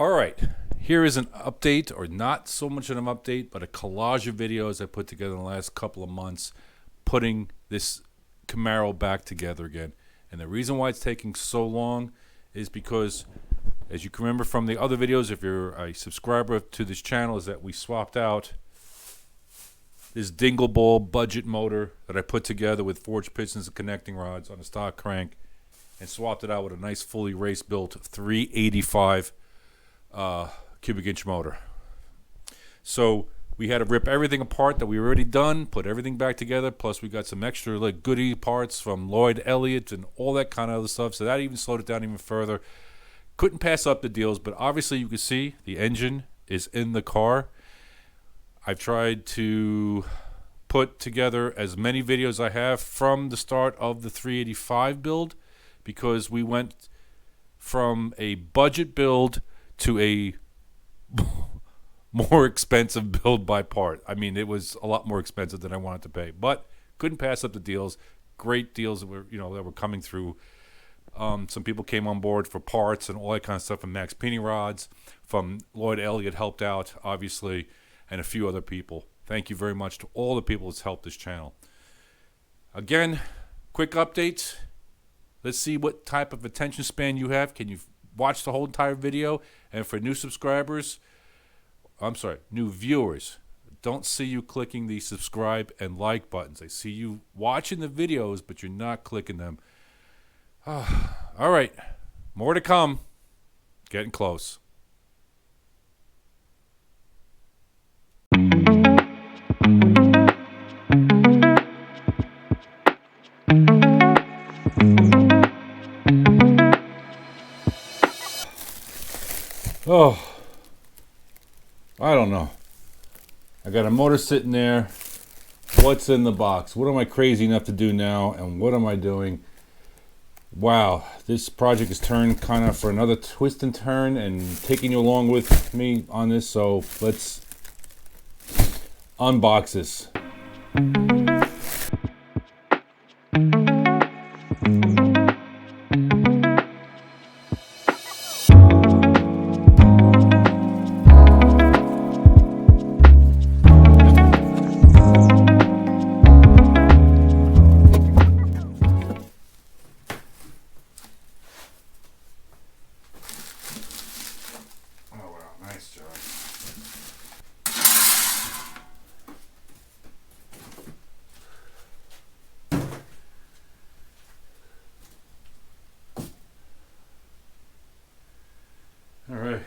All right, here is an update, or not so much of an update, but a collage of videos I put together in the last couple of months, putting this Camaro back together again. And the reason why it's taking so long is because, as you can remember from the other videos, if you're a subscriber to this channel, is that we swapped out this dingle ball budget motor that I put together with forged pistons and connecting rods on a stock crank, and swapped it out with a nice fully race built 385 cubic inch motor. So we had to rip everything apart that we already done, put everything back together, plus we got some extra like goodie parts from Lloyd Elliott and all that kind of other stuff, so that even slowed it down even further. Couldn't pass up the deals, but obviously you can see the engine is in the car. I've tried to put together as many videos I have from the start of the 385 build, because we went from a budget build to a more expensive build by part. I mean, it was a lot more expensive than I wanted to pay, but couldn't pass up the deals. Great deals that were, that were coming through. Some people came on board for parts and all that kind of stuff from Maxpeedingrods, from Lloyd Elliott helped out, obviously, and a few other people. Thank you very much to all the people that's helped this channel. Again, quick updates. Let's see what type of attention span you have. Can you watch the whole entire video? And for new subscribers, new viewers, don't see you clicking the subscribe and like buttons. I see you watching the videos, but you're not clicking them. All right, more to come. Getting close. Oh, I don't know. I got a motor sitting there. What's in the box? What am I crazy enough to do now? And what am I doing? Wow, this project has turned kind of for another twist and turn, and taking you along with me on this. So let's unbox this. All right.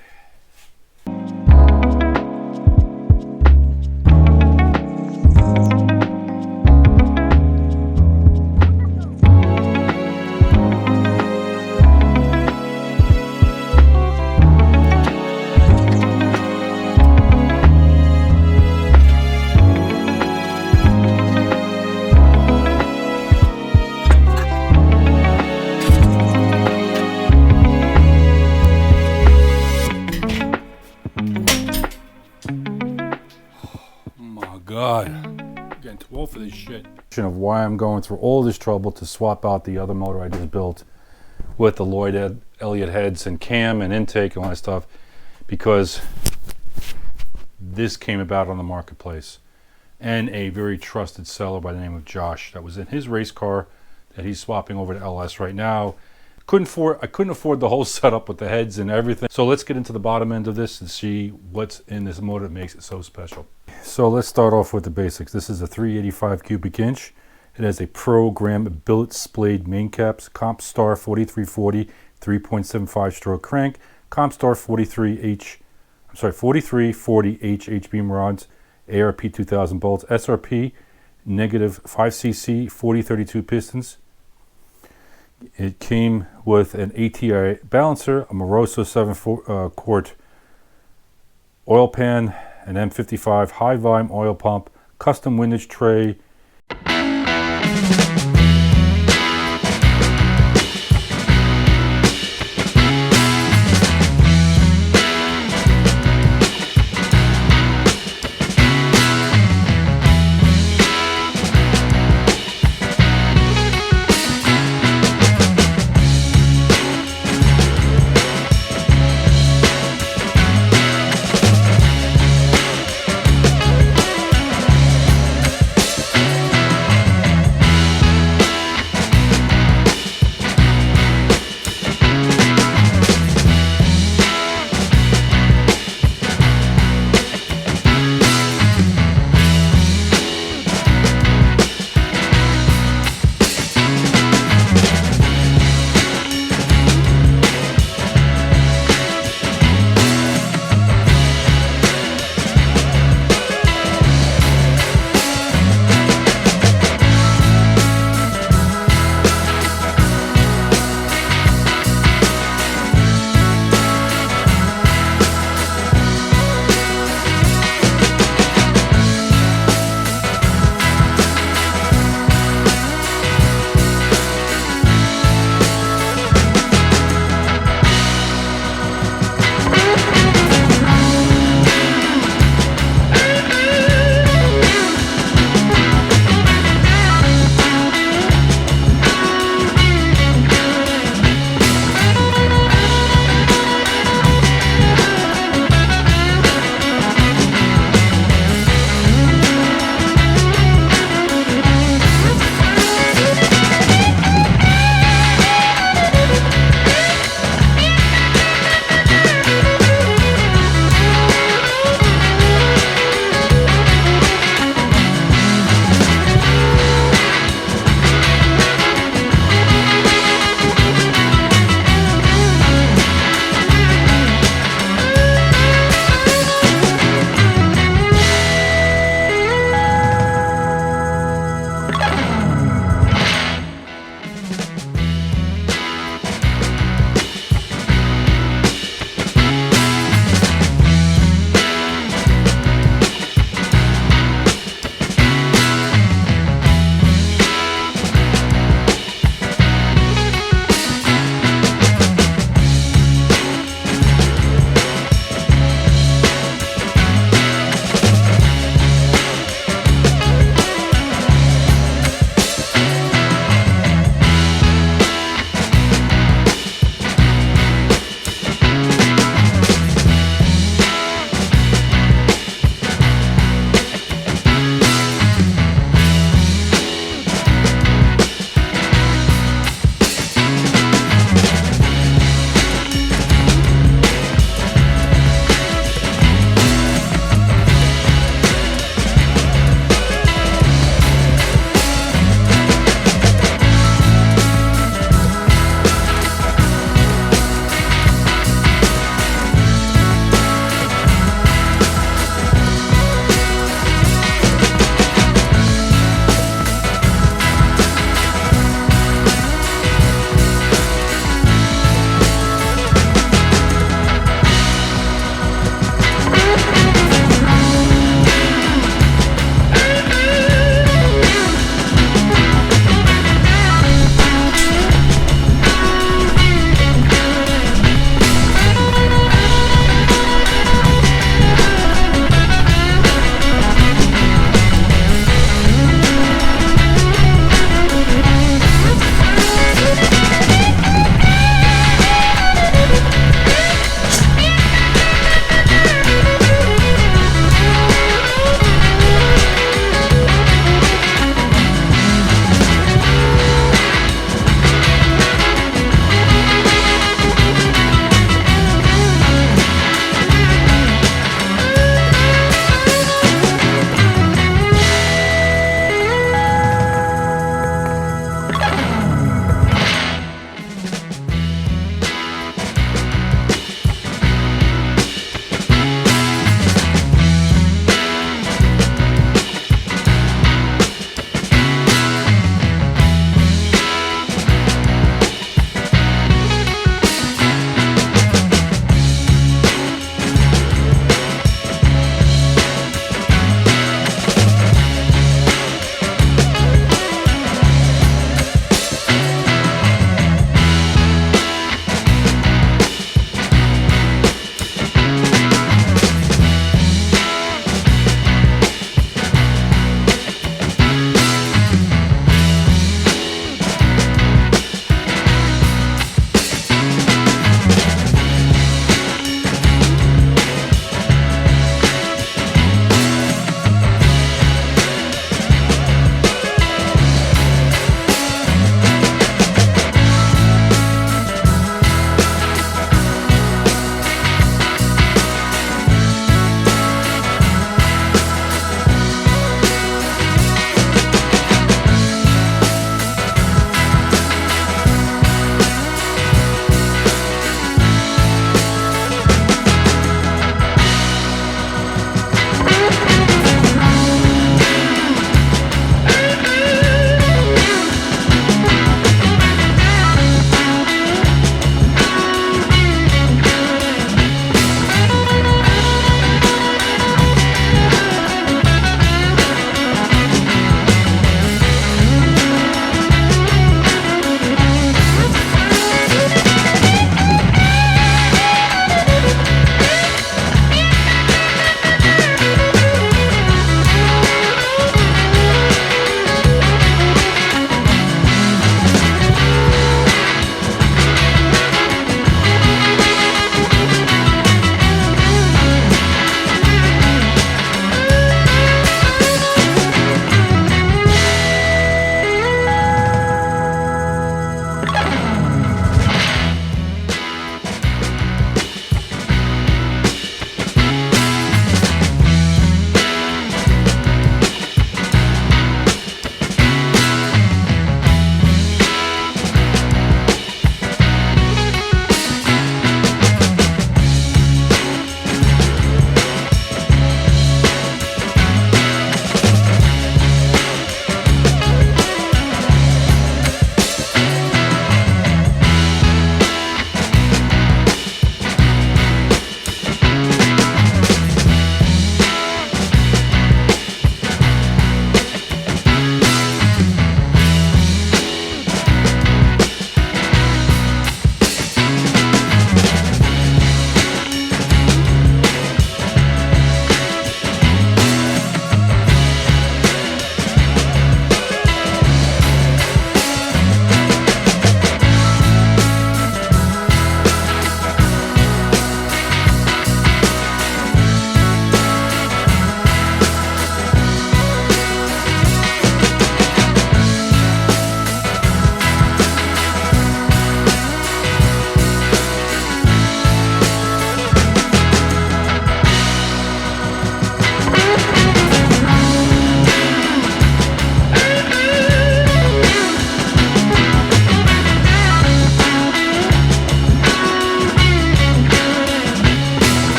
God, getting too old for this shit. Of why I'm going through all this trouble to swap out the other motor I just built with the Lloyd Elliott heads and cam and intake and all that stuff, because this came about on the marketplace, and a very trusted seller by the name of Josh that was in his race car that he's swapping over to LS right now. I couldn't afford the whole setup with the heads and everything. So let's get into the bottom end of this and see what's in this motor that makes it so special. So let's start off with the basics. This is a 385 cubic inch. It has a program billet splayed main caps, Compstar 4340 3.75 stroke crank, Compstar 4340H H-beam rods, ARP 2000 bolts, SRP negative 5cc 4032 pistons. It came with an ATI balancer, a Moroso 7-quart oil pan, an M55 high volume oil pump, custom windage tray.